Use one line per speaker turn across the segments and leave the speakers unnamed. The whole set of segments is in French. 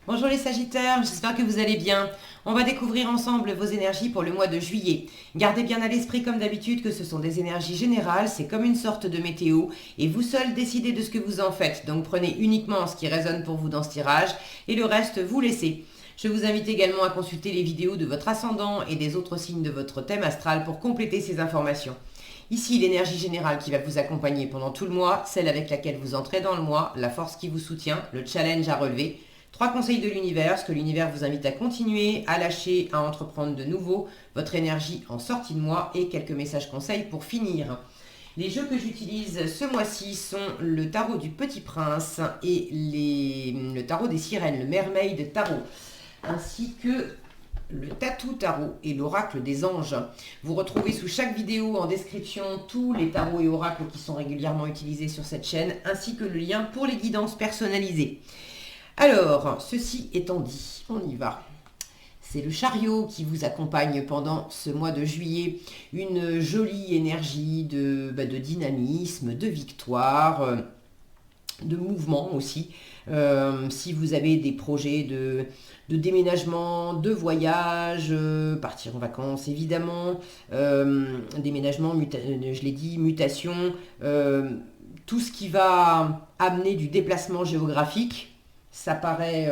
Bonjour les Sagittaires, j'espère que vous allez bien. On va découvrir ensemble vos énergies pour le mois de juillet. Gardez bien à l'esprit comme d'habitude que ce sont des énergies générales, c'est comme une sorte de météo et vous seul décidez de ce que vous en faites. Donc prenez uniquement ce qui résonne pour vous dans ce tirage et le reste vous laissez. Je vous invite également à consulter les vidéos de votre ascendant et des autres signes de votre thème astral pour compléter ces informations. Ici, l'énergie générale qui va vous accompagner pendant tout le mois, celle avec laquelle vous entrez dans le mois, la force qui vous soutient, le challenge à relever. 3 conseils de l'univers, ce que l'univers vous invite à continuer, à lâcher, à entreprendre de nouveau, votre énergie en sortie de mois et quelques messages conseils pour finir. Les jeux que j'utilise ce mois-ci sont le tarot du Petit Prince et le tarot des sirènes, le Mermaid Tarot, ainsi que le Tatou Tarot et l'Oracle des Anges. Vous retrouvez sous chaque vidéo en description tous les tarots et oracles qui sont régulièrement utilisés sur cette chaîne, ainsi que le lien pour les guidances personnalisées. Alors, ceci étant dit, on y va. C'est le chariot qui vous accompagne pendant ce mois de juillet. Une jolie énergie de dynamisme, de victoire, de mouvement aussi. Si vous avez des projets de déménagement, de voyage, partir en vacances évidemment, déménagement, je l'ai dit, mutation, tout ce qui va amener du déplacement géographique, ça paraît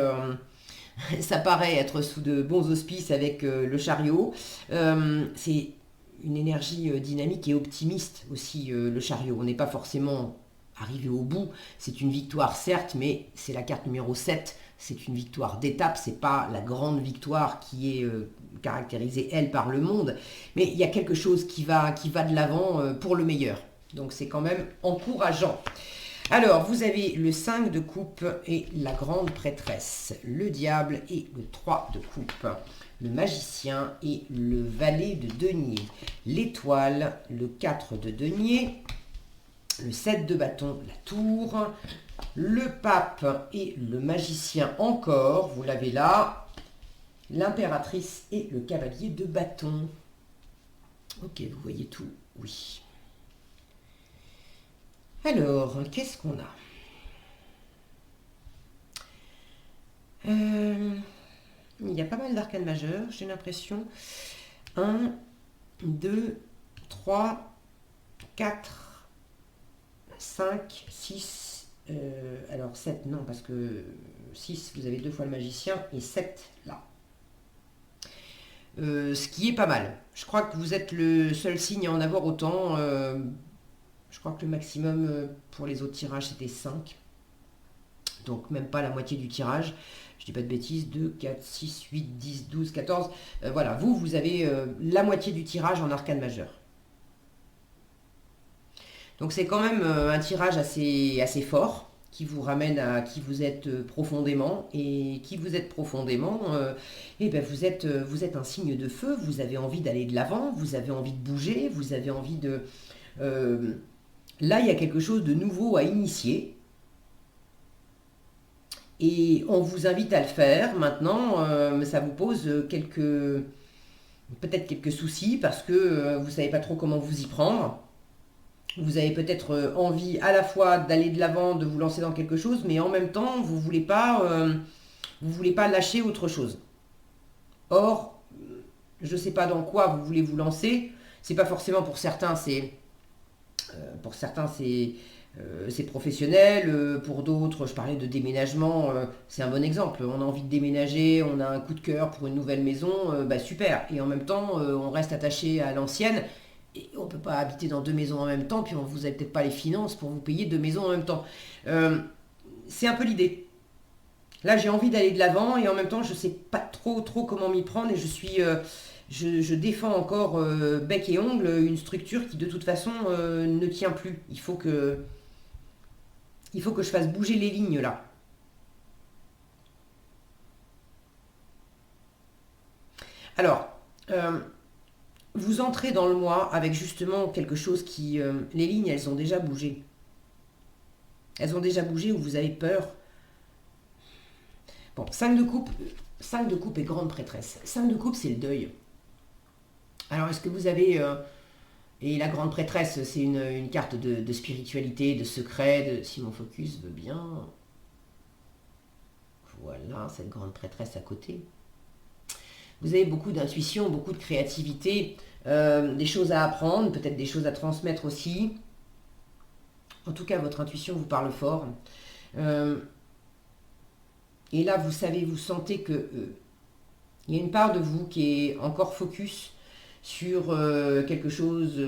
être sous de bons auspices avec le chariot. C'est une énergie dynamique et optimiste aussi, le chariot. On n'est pas forcément arrivé au bout. C'est une victoire, certes, mais c'est la carte numéro 7. C'est une victoire d'étape. C'est pas la grande victoire qui est caractérisée, elle, par le monde. Mais il y a quelque chose qui va de l'avant pour le meilleur. Donc c'est quand même encourageant. Alors, vous avez le 5 de coupe et la grande prêtresse, le diable et le 3 de coupe, le magicien et le valet de denier, l'étoile, le 4 de denier, le 7 de bâton, la tour, le pape et le magicien encore, vous l'avez là, l'impératrice et le cavalier de bâton. Ok, vous voyez tout, oui. Alors, qu'est-ce qu'on a? Il y a pas mal d'arcanes majeures, j'ai l'impression. 1, 2, 3, 4, 5, 6. Alors 7, non, parce que 6, vous avez 2 fois le magicien, et 7 là. Ce qui est pas mal. Je crois que vous êtes le seul signe à en avoir autant. Je crois que le maximum pour les autres tirages, c'était 5. Donc même pas la moitié du tirage. Je dis pas de bêtises. 2, 4, 6, 8, 10, 12, 14. Voilà, vous avez la moitié du tirage en arcane majeur. Donc c'est quand même un tirage assez fort, qui vous ramène à qui vous êtes profondément. Et qui vous êtes profondément, vous êtes un signe de feu. Vous avez envie d'aller de l'avant, vous avez envie de bouger, vous avez envie de... là, il y a quelque chose de nouveau à initier. Et on vous invite à le faire. Maintenant, ça vous pose peut-être quelques soucis parce que vous ne savez pas trop comment vous y prendre. Vous avez peut-être envie à la fois d'aller de l'avant, de vous lancer dans quelque chose, mais en même temps, vous voulez voulez pas lâcher autre chose. Or, je ne sais pas dans quoi vous voulez vous lancer. C'est pas forcément pour certains, c'est professionnel. Pour d'autres, je parlais de déménagement, c'est un bon exemple. On a envie de déménager, on a un coup de cœur pour une nouvelle maison, super. Et en même temps, on reste attaché à l'ancienne. Et on ne peut pas habiter dans 2 maisons en même temps, puis vous n'avez peut-être pas les finances pour vous payer 2 maisons en même temps. C'est un peu l'idée. Là, j'ai envie d'aller de l'avant et en même temps, je ne sais pas trop comment m'y prendre et je défends encore bec et ongle une structure qui de toute façon ne tient plus. Il faut que je fasse bouger les lignes là. Alors, vous entrez dans le mois avec justement quelque chose qui... les lignes, elles ont déjà bougé. Elles ont déjà bougé ou vous avez peur. Bon, 5 de coupe et grande prêtresse. 5 de coupe, c'est le deuil. Alors, est-ce que vous avez... et la grande prêtresse, c'est une carte de spiritualité, de secret, si mon focus veut bien. voilà, cette grande prêtresse à côté. Vous avez beaucoup d'intuition, beaucoup de créativité, des choses à apprendre, peut-être des choses à transmettre aussi. En tout cas, votre intuition vous parle fort. Et là, vous savez, vous sentez que il y a une part de vous qui est encore focus sur quelque chose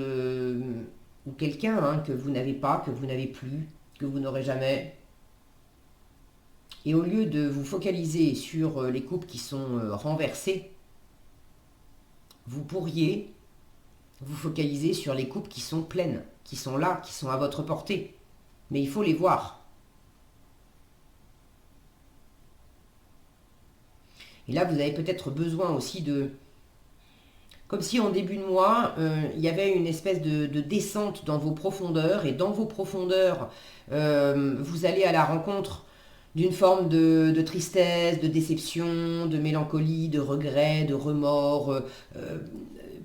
ou quelqu'un hein, que vous n'avez pas, que vous n'avez plus, que vous n'aurez jamais. Et au lieu de vous focaliser sur les coupes qui sont renversées, vous pourriez vous focaliser sur les coupes qui sont pleines, qui sont là, qui sont à votre portée. Mais il faut les voir. Et là, vous avez peut-être besoin aussi de... Comme si en début de mois, il y avait une espèce de descente dans vos profondeurs. Et dans vos profondeurs, vous allez à la rencontre d'une forme de tristesse, de déception, de mélancolie, de regret, de remords,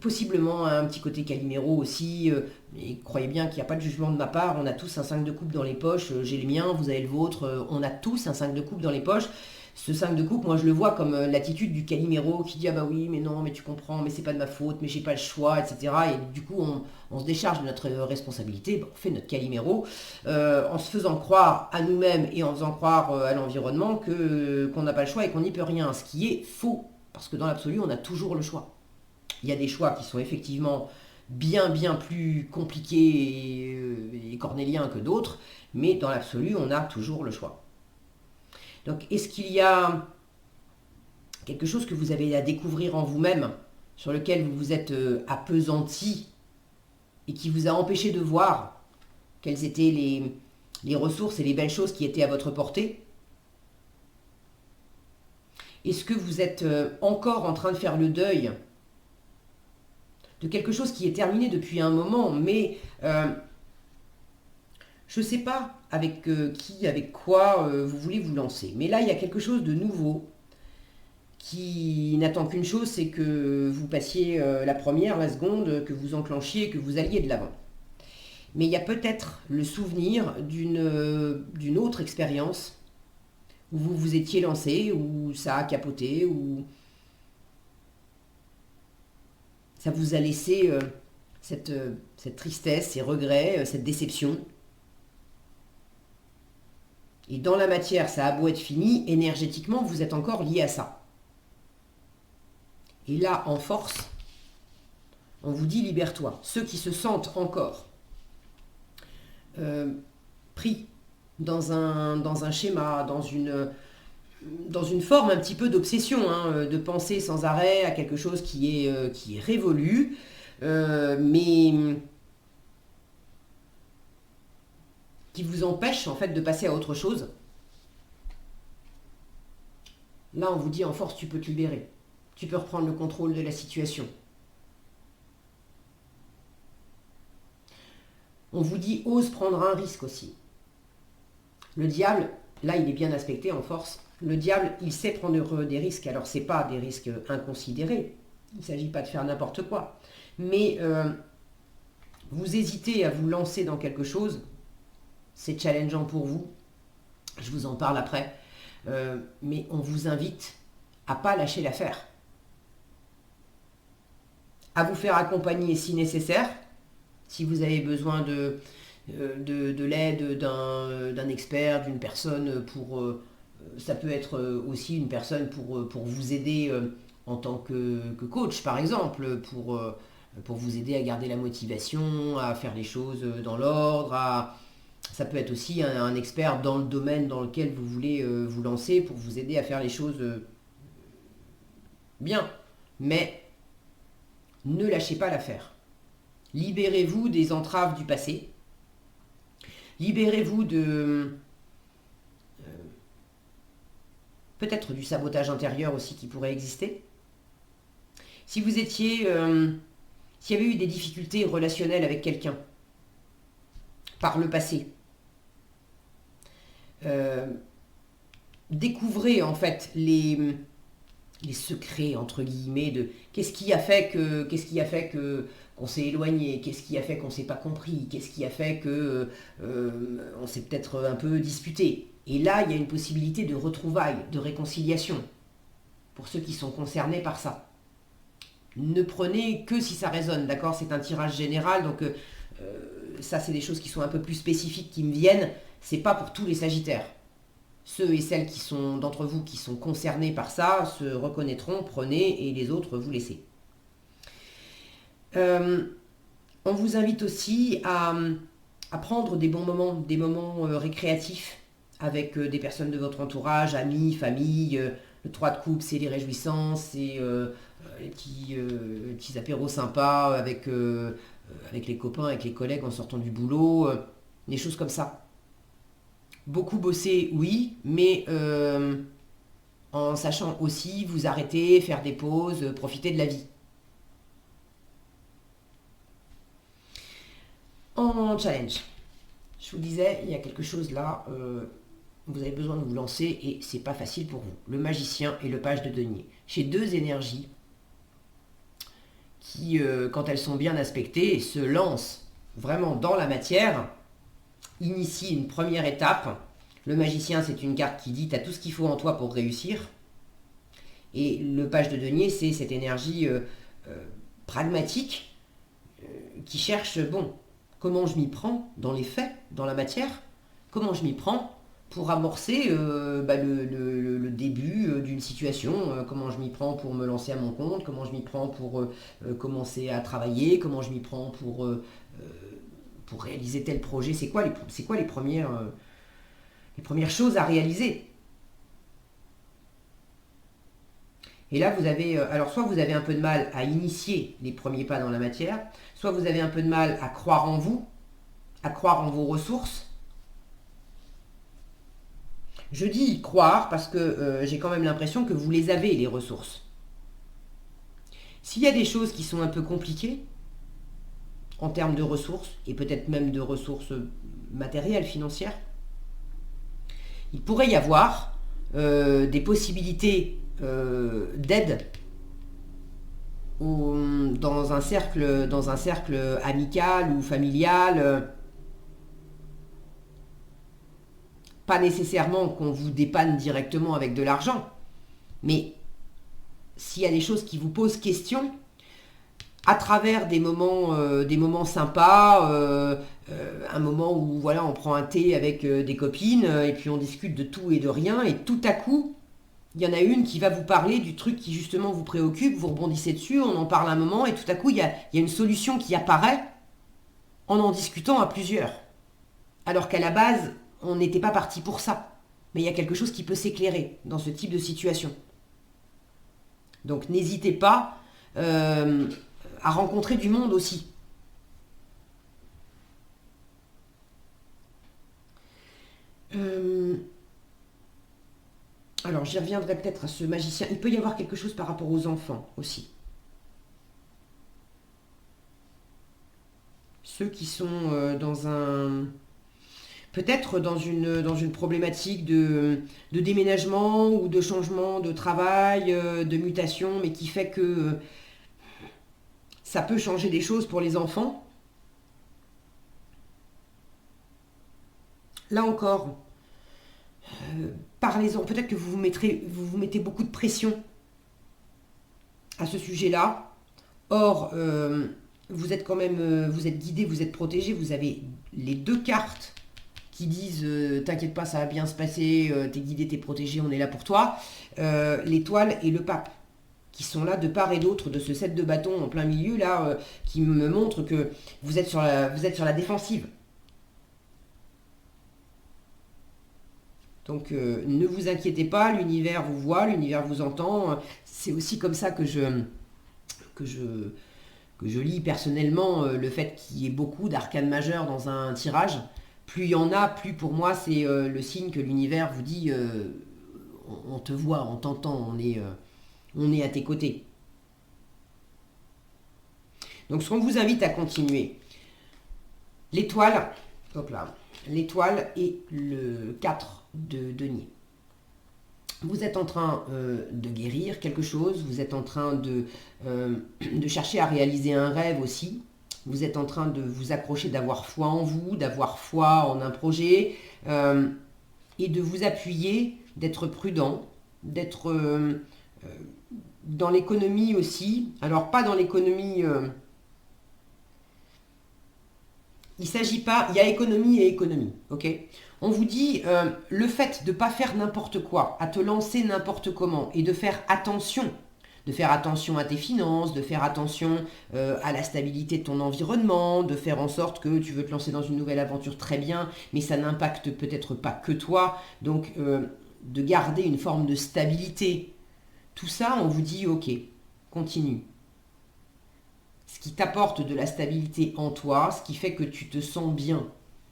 possiblement un petit côté Calimero aussi. Et croyez bien qu'il n'y a pas de jugement de ma part, on a tous un 5 de coupe dans les poches, j'ai le mien, vous avez le vôtre, on a tous un 5 de coupe dans les poches. Ce 5 de coupe, moi je le vois comme l'attitude du Calimero qui dit ah bah oui mais non mais tu comprends mais c'est pas de ma faute mais j'ai pas le choix etc. Et du coup on se décharge de notre responsabilité, on fait notre Calimero en se faisant croire à nous-mêmes et en faisant croire à l'environnement qu'on n'a pas le choix et qu'on n'y peut rien, ce qui est faux parce que dans l'absolu on a toujours le choix. Il y a des choix qui sont effectivement bien plus compliqués et cornéliens que d'autres, mais dans l'absolu on a toujours le choix. Donc, est-ce qu'il y a quelque chose que vous avez à découvrir en vous-même, sur lequel vous vous êtes appesanti et qui vous a empêché de voir quelles étaient les ressources et les belles choses qui étaient à votre portée? Est-ce que vous êtes encore en train de faire le deuil de quelque chose qui est terminé depuis un moment, mais je ne sais pas avec qui, avec quoi vous voulez vous lancer. Mais là, il y a quelque chose de nouveau qui n'attend qu'une chose, c'est que vous passiez la première, la seconde, que vous enclenchiez, que vous alliez de l'avant. Mais il y a peut-être le souvenir d'une autre expérience où vous vous étiez lancé, où ça a capoté, où ça vous a laissé cette tristesse, ces regrets, cette déception. Et dans la matière, ça a beau être fini, énergétiquement, vous êtes encore lié à ça. Et là, en force, on vous dit libère-toi. Ceux qui se sentent encore pris dans un schéma, dans une forme un petit peu d'obsession, hein, de penser sans arrêt à quelque chose qui est révolu, mais qui vous empêche en fait de passer à autre chose. Là, on vous dit en force, tu peux te libérer. Tu peux reprendre le contrôle de la situation. On vous dit, ose prendre un risque aussi. Le diable, là, il est bien aspecté en force. Le diable, il sait prendre des risques. Alors, ce n'est pas des risques inconsidérés. Il ne s'agit pas de faire n'importe quoi. Mais vous hésitez à vous lancer dans quelque chose. C'est challengeant pour vous. Je vous en parle après. Mais on vous invite à ne pas lâcher l'affaire. À vous faire accompagner si nécessaire. Si vous avez besoin de l'aide d'un expert, d'une personne pour... ça peut être aussi une personne pour vous aider en tant que coach, par exemple, pour vous aider à garder la motivation, à faire les choses dans l'ordre. Ça peut être aussi un expert dans le domaine dans lequel vous voulez vous lancer pour vous aider à faire les choses bien. Mais ne lâchez pas l'affaire. Libérez-vous des entraves du passé. Libérez-vous de... peut-être du sabotage intérieur aussi qui pourrait exister. Si vous étiez... s'il y avait eu des difficultés relationnelles avec quelqu'un par le passé, découvrez en fait les secrets entre guillemets de qu'est-ce qui a fait que qu'on s'est éloigné, qu'est-ce qui a fait qu'on s'est pas compris, qu'est-ce qui a fait que on s'est peut-être un peu disputé. Et là, il y a une possibilité de retrouvailles, de réconciliation, pour ceux qui sont concernés par ça. Ne prenez que si ça résonne, d'accord? C'est un tirage général, donc ça, c'est des choses qui sont un peu plus spécifiques qui me viennent. C'est pas pour tous les Sagittaires. Ceux et celles d'entre vous qui sont concernés par ça se reconnaîtront, prenez, et les autres, vous laissez. On vous invite aussi à prendre des bons moments, des moments récréatifs avec des personnes de votre entourage, amis, famille. Le 3 de coupe, c'est les réjouissances, c'est les petits apéros sympas avec les copains, avec les collègues en sortant du boulot, des choses comme ça. Beaucoup bosser, oui, mais en sachant aussi vous arrêter, faire des pauses, profiter de la vie. En challenge, je vous disais, il y a quelque chose là, vous avez besoin de vous lancer et c'est pas facile pour vous. Le magicien et le page de denier. J'ai deux énergies qui, quand elles sont bien aspectées, se lancent vraiment dans la matière, initient une première étape. Le magicien, c'est une carte qui dit « t'as tout ce qu'il faut en toi pour réussir ». Et le page de denier, c'est cette énergie pragmatique qui cherche, bon, comment je m'y prends dans les faits, dans la matière, comment je m'y prends pour amorcer le début d'une situation, comment je m'y prends pour me lancer à mon compte, comment je m'y prends pour commencer à travailler, comment je m'y prends pour réaliser tel projet, c'est quoi les premières choses à réaliser. Et là, vous avez, alors soit vous avez un peu de mal à initier les premiers pas dans la matière, soit vous avez un peu de mal à croire en vous, à croire en vos ressources. Je dis croire parce que j'ai quand même l'impression que vous les avez, les ressources. S'il y a des choses qui sont un peu compliquées, en termes de ressources, et peut-être même de ressources matérielles, financières, il pourrait y avoir des possibilités d'aide dans un cercle amical ou familial. Pas nécessairement qu'on vous dépanne directement avec de l'argent, mais s'il y a des choses qui vous posent question, à travers des moments sympas, un moment où voilà, on prend un thé avec des copines et puis on discute de tout et de rien, et tout à coup, il y en a une qui va vous parler du truc qui justement vous préoccupe, vous rebondissez dessus, on en parle un moment, et tout à coup, il y a une solution qui apparaît en discutant à plusieurs. Alors qu'à la base, on n'était pas parti pour ça. Mais il y a quelque chose qui peut s'éclairer dans ce type de situation. Donc n'hésitez pas à rencontrer du monde aussi. Alors j'y reviendrai peut-être à ce magicien. Il peut y avoir quelque chose par rapport aux enfants aussi. Ceux qui sont peut-être dans une problématique de déménagement ou de changement de travail, de mutation, mais qui fait que ça peut changer des choses pour les enfants. Là encore, parlez-en. Peut-être que vous vous mettez beaucoup de pression à ce sujet-là. Or, vous êtes quand même, vous êtes guidé, vous êtes protégé. Vous avez les deux cartes qui disent t'inquiète pas, ça va bien se passer, t'es guidé, t'es protégé, on est là pour toi. L'étoile et le pape, qui sont là de part et d'autre de ce set de bâtons en plein milieu, là, qui me montrent que vous êtes sur la défensive. Donc ne vous inquiétez pas, l'univers vous voit, l'univers vous entend. C'est aussi comme ça que je lis personnellement le fait qu'il y ait beaucoup d'arcanes majeures dans un tirage. Plus il y en a, plus pour moi c'est le signe que l'univers vous dit on te voit, on t'entend, on est à tes côtés. Donc ce qu'on vous invite à continuer, l'étoile, hop là, l'étoile et le 4 de denier. Vous êtes en train de guérir quelque chose, vous êtes en train de chercher à réaliser un rêve aussi. Vous êtes en train de vous accrocher, d'avoir foi en vous, d'avoir foi en un projet. et de vous appuyer, d'être prudent, d'être dans l'économie aussi. Alors pas dans l'économie... il s'agit pas... Il y a économie et économie, ok? On vous dit le fait de ne pas faire n'importe quoi, à te lancer n'importe comment et de faire attention à tes finances, de faire attention à la stabilité de ton environnement, de faire en sorte que tu veux te lancer dans une nouvelle aventure très bien, mais ça n'impacte peut-être pas que toi, donc de garder une forme de stabilité. Tout ça, on vous dit ok, continue. Ce qui t'apporte de la stabilité en toi, ce qui fait que tu te sens bien,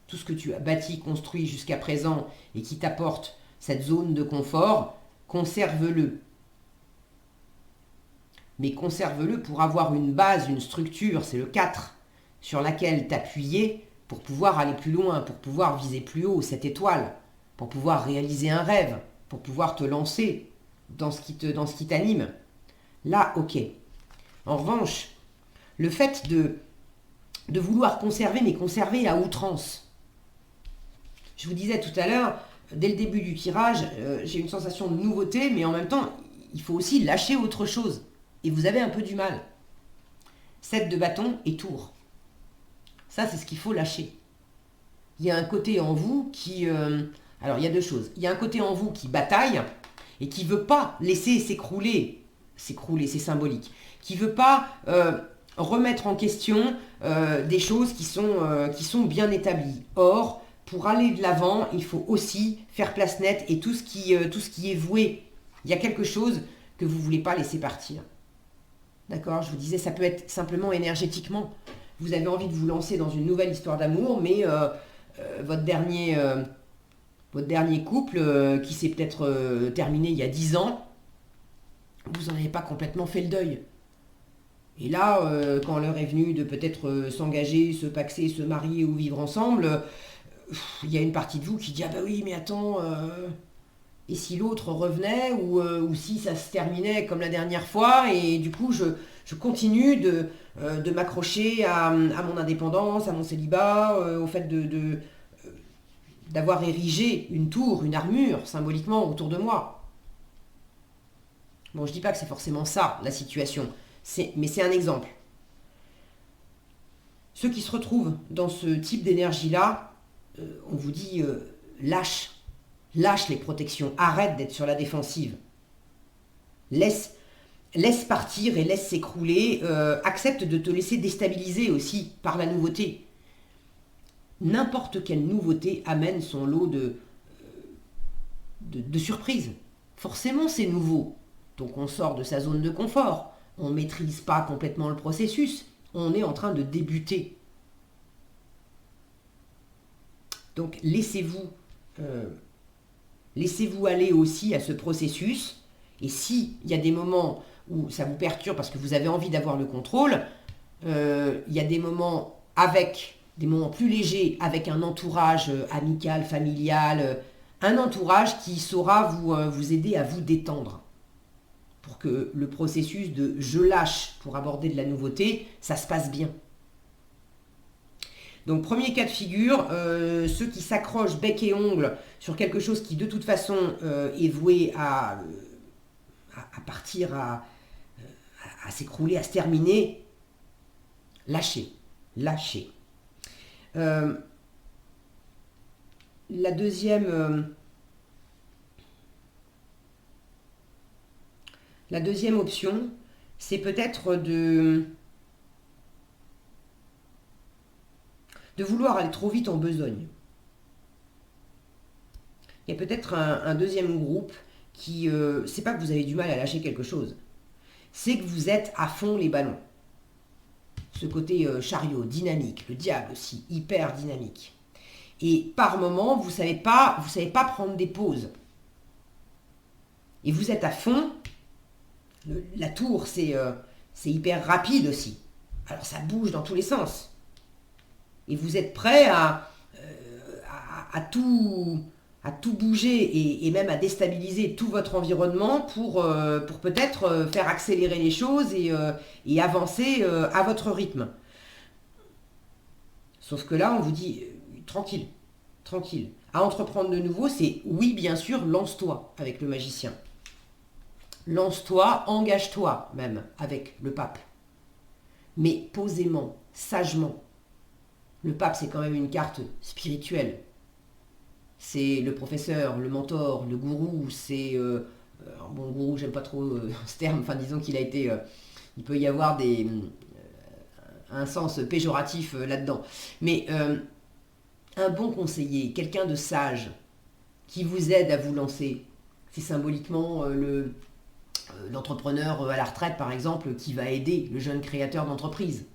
tout ce que tu as bâti, construit jusqu'à présent et qui t'apporte cette zone de confort, conserve-le. Mais conserve-le pour avoir une base, une structure, c'est le 4, sur laquelle t'appuyer pour pouvoir aller plus loin, pour pouvoir viser plus haut cette étoile, pour pouvoir réaliser un rêve, pour pouvoir te lancer dans ce qui t'anime. Là, ok. En revanche, le fait de vouloir conserver, mais conserver à outrance. Je vous disais tout à l'heure, dès le début du tirage, j'ai une sensation de nouveauté, mais en même temps, il faut aussi lâcher autre chose. Et vous avez un peu du mal. 7 de bâton et tour. Ça, c'est ce qu'il faut lâcher. Il y a un côté en vous qui... alors, il y a deux choses. Il y a un côté en vous qui bataille et qui ne veut pas laisser s'écrouler. S'écrouler, c'est symbolique. Qui ne veut pas remettre en question des choses qui sont bien établies. Or, pour aller de l'avant, il faut aussi faire place nette et tout ce qui est voué. Il y a quelque chose que vous ne voulez pas laisser partir. D'accord, je vous disais, ça peut être simplement énergétiquement. Vous avez envie de vous lancer dans une nouvelle histoire d'amour, mais votre dernier couple qui s'est peut-être terminé il y a 10 ans, vous n'en avez pas complètement fait le deuil. Et là, quand l'heure est venue de peut-être s'engager, se paxer, se marier ou vivre ensemble, il y a une partie de vous qui dit « Ah bah oui, mais attends, et si l'autre revenait ou si ça se terminait comme la dernière fois ?» Et du coup, je continue de m'accrocher à mon indépendance, à mon célibat, au fait d'avoir érigé une tour, une armure, symboliquement, autour de moi. Bon, je dis pas que c'est forcément ça, la situation, mais c'est un exemple. Ceux qui se retrouvent dans ce type d'énergie-là, on vous dit lâche les protections, arrête d'être sur la défensive. Laisse partir et laisse s'écrouler, accepte de te laisser déstabiliser aussi par la nouveauté. N'importe quelle nouveauté amène son lot de surprises. Forcément, c'est nouveau. Donc on sort de sa zone de confort. On ne maîtrise pas complètement le processus. On est en train de débuter. Donc laissez-vous aller aussi à ce processus. Et s'il y a des moments où ça vous perturbe parce que vous avez envie d'avoir le contrôle, il y a des moments plus légers, avec un entourage amical, familial, un entourage qui saura vous aider à vous détendre. Pour que le processus de « je lâche » pour aborder de la nouveauté, ça se passe bien. Donc premier cas de figure, ceux qui s'accrochent bec et ongle sur quelque chose qui de toute façon est voué à partir, à s'écrouler, à se terminer, lâchez. La deuxième option, c'est peut-être de vouloir aller trop vite en besogne. Il y a peut-être un deuxième groupe qui, c'est pas que vous avez du mal à lâcher quelque chose, c'est que vous êtes à fond les ballons. Ce côté chariot, dynamique, le diable aussi, hyper dynamique. Et par moment, vous savez pas prendre des pauses. Et vous êtes à fond. La tour, c'est hyper rapide aussi. Alors ça bouge dans tous les sens. Et vous êtes prêt à tout bouger et même à déstabiliser tout votre environnement pour peut-être faire accélérer les choses et avancer à votre rythme. Sauf que là, on vous dit tranquille. À entreprendre de nouveau, c'est oui, bien sûr, lance-toi avec le magicien. Lance-toi, engage-toi même avec le pape. Mais posément, sagement. Le pape, c'est quand même une carte spirituelle. C'est le professeur, le mentor, le gourou, c'est... bon, gourou, j'aime pas trop ce terme, enfin disons qu'il a été... il peut y avoir un sens péjoratif là-dedans. Mais un bon conseiller, quelqu'un de sage, qui vous aide à vous lancer, c'est symboliquement l'entrepreneur à la retraite, par exemple, qui va aider le jeune créateur d'entreprise.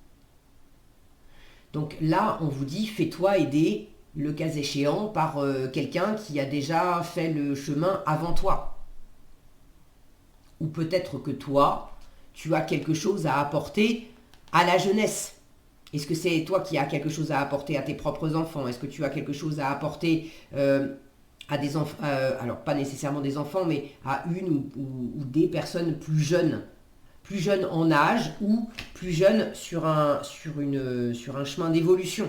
Donc là, on vous dit, fais-toi aider, le cas échéant, par quelqu'un qui a déjà fait le chemin avant toi. Ou peut-être que toi, tu as quelque chose à apporter à la jeunesse. Est-ce que c'est toi qui as quelque chose à apporter à tes propres enfants? Est-ce que tu as quelque chose à apporter à des enfants, alors pas nécessairement des enfants, mais à une ou des personnes plus jeunes en âge ou plus jeunes sur un chemin d'évolution?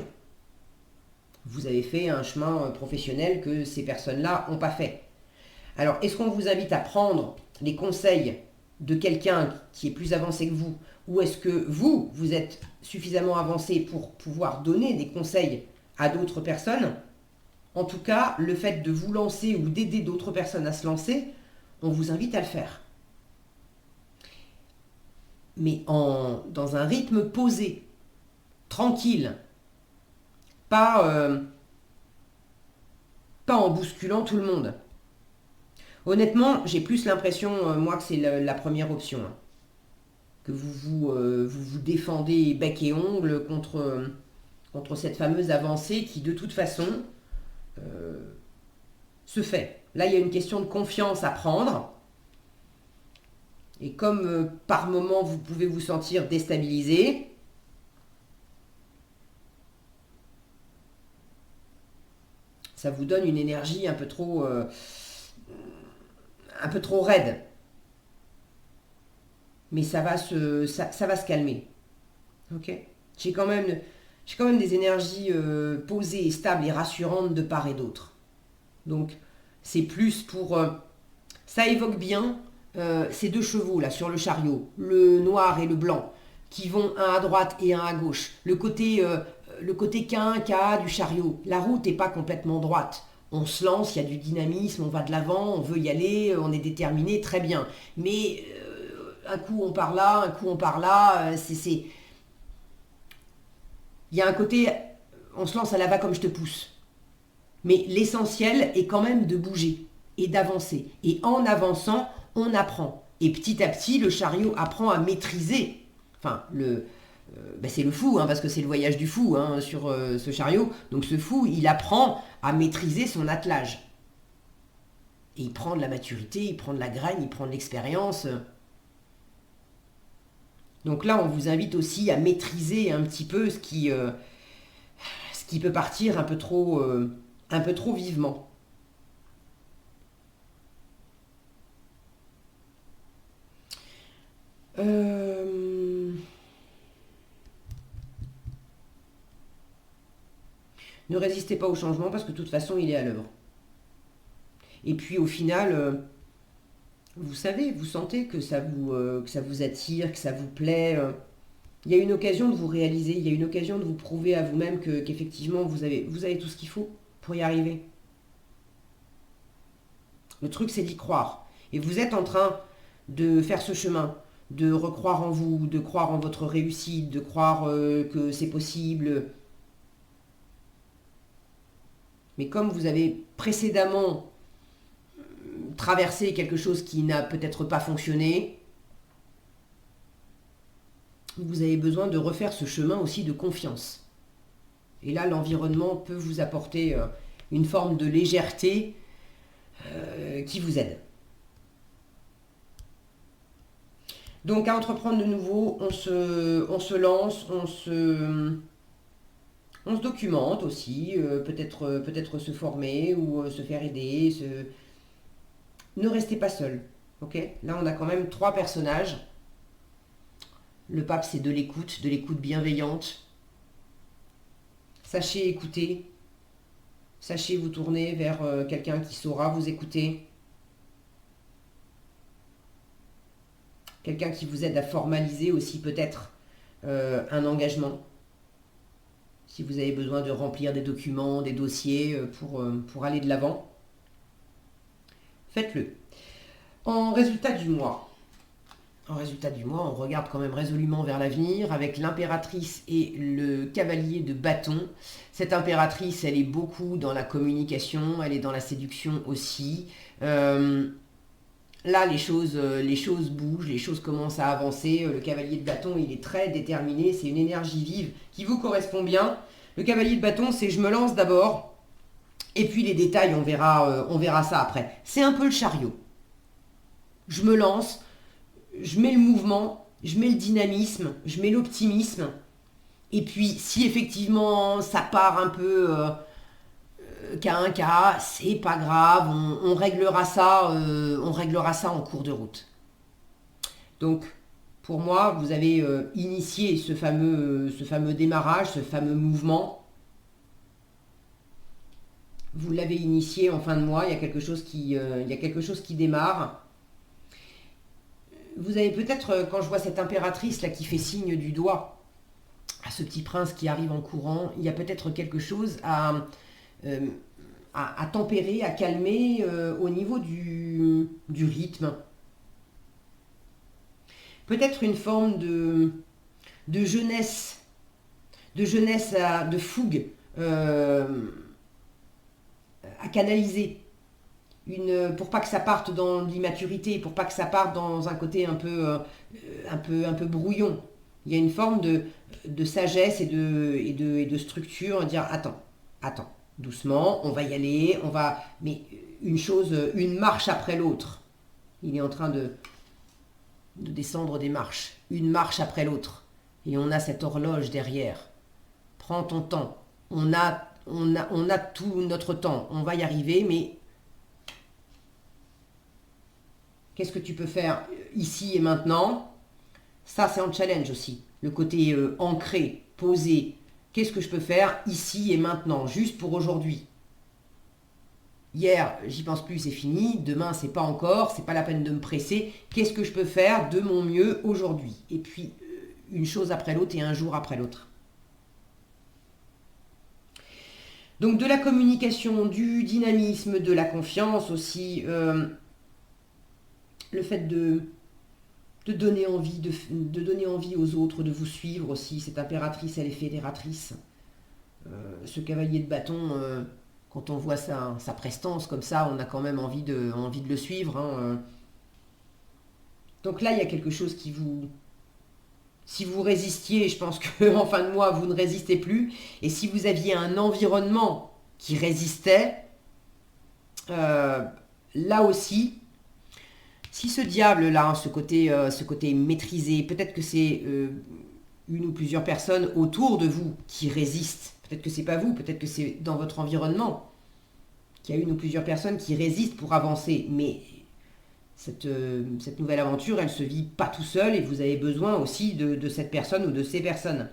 Vous avez fait un chemin professionnel que ces personnes-là n'ont pas fait. Alors, est-ce qu'on vous invite à prendre les conseils de quelqu'un qui est plus avancé que vous, ou est-ce que vous êtes suffisamment avancé pour pouvoir donner des conseils à d'autres personnes? En tout cas, le fait de vous lancer ou d'aider d'autres personnes à se lancer, on vous invite à le faire. Mais dans un rythme posé, tranquille, pas en bousculant tout le monde. Honnêtement, j'ai plus l'impression, moi, que c'est la première option. Hein. Que vous défendez bec et ongle contre cette fameuse avancée qui, de toute façon, se fait. Là, il y a une question de confiance à prendre. Et comme par moment, vous pouvez vous sentir déstabilisé, ça vous donne une énergie un peu trop raide. Mais ça va se calmer. Ok. J'ai quand même des énergies posées, stables et rassurantes de part et d'autre. Donc, c'est plus pour... ça évoque bien ces deux chevaux là sur le chariot, le noir et le blanc, qui vont un à droite et un à gauche. Le côté K du chariot. La route n'est pas complètement droite. On se lance, il y a du dynamisme, on va de l'avant, on veut y aller, on est déterminé, très bien. Mais un coup on part là, un coup on part là, il y a un côté, on se lance à la va comme je te pousse. Mais l'essentiel est quand même de bouger et d'avancer. Et en avançant, on apprend. Et petit à petit, le chariot apprend à maîtriser. Enfin, c'est le fou, hein, parce que c'est le voyage du fou hein, sur ce chariot. Donc ce fou, il apprend à maîtriser son attelage. Et il prend de la maturité, il prend de la graine, il prend de l'expérience. Donc là, on vous invite aussi à maîtriser un petit peu ce qui peut partir un peu trop vivement. Ne résistez pas au changement parce que de toute façon, il est à l'œuvre. Et puis au final, vous savez, vous sentez que ça vous attire, que ça vous plaît. Il y a une occasion de vous réaliser, il y a une occasion de vous prouver à vous-même qu'effectivement, vous avez tout ce qu'il faut pour y arriver. Le truc, c'est d'y croire. Et vous êtes en train de faire ce chemin, de recroire en vous, de croire en votre réussite, de croire que c'est possible. Mais comme vous avez précédemment traversé quelque chose qui n'a peut-être pas fonctionné, vous avez besoin de refaire ce chemin aussi de confiance. Et là, l'environnement peut vous apporter une forme de légèreté qui vous aide. Donc à entreprendre de nouveau, on se lance, on se documente aussi, peut-être se former ou se faire aider. Ne restez pas seul. Ok. Là, on a quand même 3 personnages. Le pape, c'est de l'écoute bienveillante. Sachez écouter. Sachez vous tourner vers quelqu'un qui saura vous écouter. Quelqu'un qui vous aide à formaliser aussi peut-être un engagement. Si vous avez besoin de remplir des documents, des dossiers pour aller de l'avant, faites-le. En résultat du mois, on regarde quand même résolument vers l'avenir avec l'impératrice et le cavalier de bâton. Cette impératrice, elle est beaucoup dans la communication, elle est dans la séduction aussi. Là, les choses bougent, les choses commencent à avancer. Le cavalier de bâton, il est très déterminé. C'est une énergie vive qui vous correspond bien. Le cavalier de bâton, c'est je me lance d'abord. Et puis les détails, on verra ça après. C'est un peu le chariot. Je me lance, je mets le mouvement, je mets le dynamisme, je mets l'optimisme. Et puis, si effectivement ça part un peu cas un cas, c'est pas grave, on réglera ça en cours de route. Donc, pour moi, vous avez initié ce fameux démarrage, ce fameux mouvement. Vous l'avez initié en fin de mois, il y a quelque chose qui démarre. Vous avez peut-être, quand je vois cette impératrice là qui fait signe du doigt à ce petit prince qui arrive en courant, il y a peut-être quelque chose à tempérer, à calmer au niveau du rythme. Peut-être une forme de jeunesse, de fougue à canaliser. Pour pas que ça parte dans l'immaturité, pour pas que ça parte dans un côté un peu brouillon. Il y a une forme de sagesse et de structure, dire attends, doucement, on va y aller, mais une marche après l'autre. Il est en train de descendre des marches, une marche après l'autre. Et on a cette horloge derrière. Prends ton temps. On a tout notre temps. On va y arriver, mais qu'est-ce que tu peux faire ici et maintenant? Ça, c'est un challenge aussi. Le côté ancré, posé. Qu'est-ce que je peux faire ici et maintenant, juste pour aujourd'hui? Hier, j'y pense plus, c'est fini. Demain, c'est pas encore. C'est pas la peine de me presser. Qu'est-ce que je peux faire de mon mieux aujourd'hui? Et puis, une chose après l'autre et un jour après l'autre. Donc, de la communication, du dynamisme, de la confiance aussi. Le fait de donner envie, de donner envie aux autres de vous suivre aussi. Cette impératrice, elle est fédératrice. Ce cavalier de bâton, quand on voit sa prestance comme ça, on a quand même envie de le suivre. Hein. Donc là, il y a quelque chose qui vous... Si vous résistiez, je pense qu'en fin de mois, vous ne résistez plus. Et si vous aviez un environnement qui résistait, là aussi... Si ce diable-là, ce côté maîtrisé, peut-être que c'est une ou plusieurs personnes autour de vous qui résistent. Peut-être que c'est pas vous, peut-être que c'est dans votre environnement qu'il y a une ou plusieurs personnes qui résistent pour avancer. Mais cette nouvelle aventure, elle se vit pas tout seul et vous avez besoin aussi de cette personne ou de ces personnes.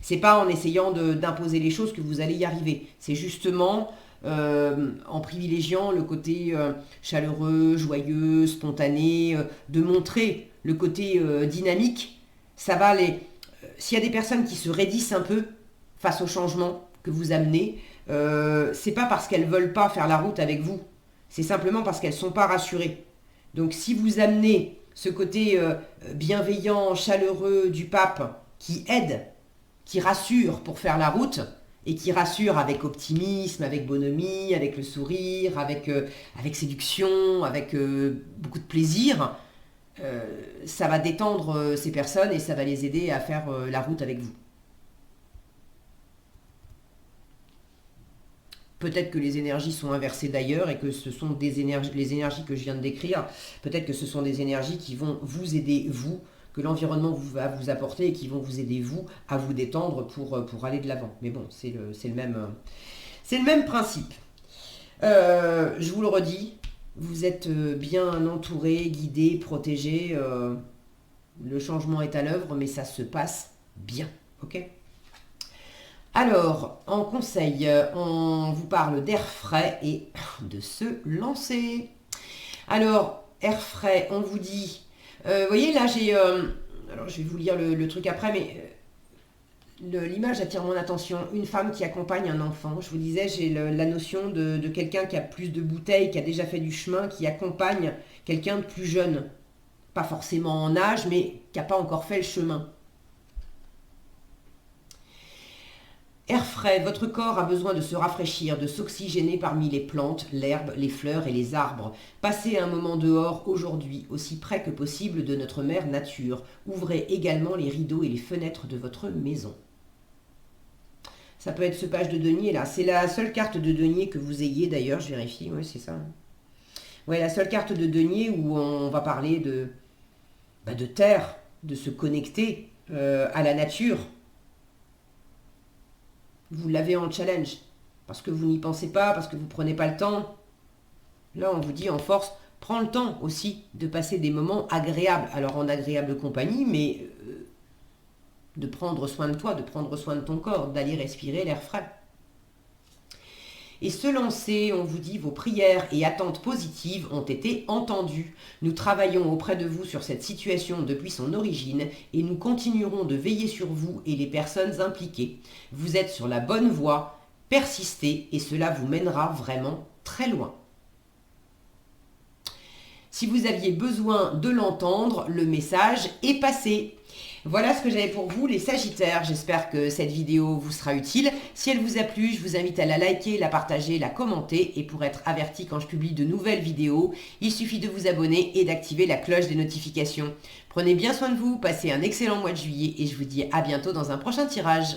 C'est pas en essayant d'imposer les choses que vous allez y arriver. C'est justement... en privilégiant le côté chaleureux, joyeux, spontané, de montrer le côté dynamique, ça va s'il y a des personnes qui se raidissent un peu face au changement que vous amenez, c'est pas parce qu'elles veulent pas faire la route avec vous, c'est simplement parce qu'elles sont pas rassurées. Donc si vous amenez ce côté bienveillant, chaleureux du pape qui aide, qui rassure pour faire la route, et qui rassure avec optimisme, avec bonhomie, avec le sourire, avec séduction, avec beaucoup de plaisir, ça va détendre ces personnes et ça va les aider à faire la route avec vous. Peut-être que les énergies sont inversées d'ailleurs et que ce sont les énergies que je viens de décrire, peut-être que ce sont des énergies qui vont vous aider, vous, que l'environnement va vous apporter et qui vont vous aider, vous, à vous détendre pour aller de l'avant. Mais bon, c'est le même principe. Je vous le redis, vous êtes bien entouré, guidé, protégé. Le changement est à l'œuvre, mais ça se passe bien. Ok ? Alors, en conseil, on vous parle d'air frais et de se lancer. Alors, air frais, on vous dit, vous voyez là j'ai, alors je vais vous lire le truc après, mais l'image attire mon attention. Une femme qui accompagne un enfant. Je vous disais, j'ai la notion de quelqu'un qui a plus de bouteilles, qui a déjà fait du chemin, qui accompagne quelqu'un de plus jeune. Pas forcément en âge, mais qui n'a pas encore fait le chemin. Air frais, votre corps a besoin de se rafraîchir, de s'oxygéner parmi les plantes, l'herbe, les fleurs et les arbres. Passez un moment dehors aujourd'hui, aussi près que possible de notre mère nature. Ouvrez également les rideaux et les fenêtres de votre maison. Ça peut être ce page de denier là. C'est la seule carte de denier que vous ayez d'ailleurs, je vérifie, oui c'est ça. Ouais, la seule carte de denier où on va parler de terre, de se connecter à la nature. Vous l'avez en challenge, parce que vous n'y pensez pas, parce que vous ne prenez pas le temps. Là, on vous dit en force, prends le temps aussi de passer des moments agréables. Alors en agréable compagnie, mais de prendre soin de toi, de prendre soin de ton corps, d'aller respirer l'air frais. Et se lancer, on vous dit, vos prières et attentes positives ont été entendues. Nous travaillons auprès de vous sur cette situation depuis son origine et nous continuerons de veiller sur vous et les personnes impliquées. Vous êtes sur la bonne voie, persistez et cela vous mènera vraiment très loin. Si vous aviez besoin de l'entendre, le message est passé. Voilà ce que j'avais pour vous les Sagittaires. J'espère que cette vidéo vous sera utile. Si elle vous a plu, je vous invite à la liker, la partager, la commenter. Et pour être averti quand je publie de nouvelles vidéos, il suffit de vous abonner et d'activer la cloche des notifications. Prenez bien soin de vous, passez un excellent mois de juillet et je vous dis à bientôt dans un prochain tirage.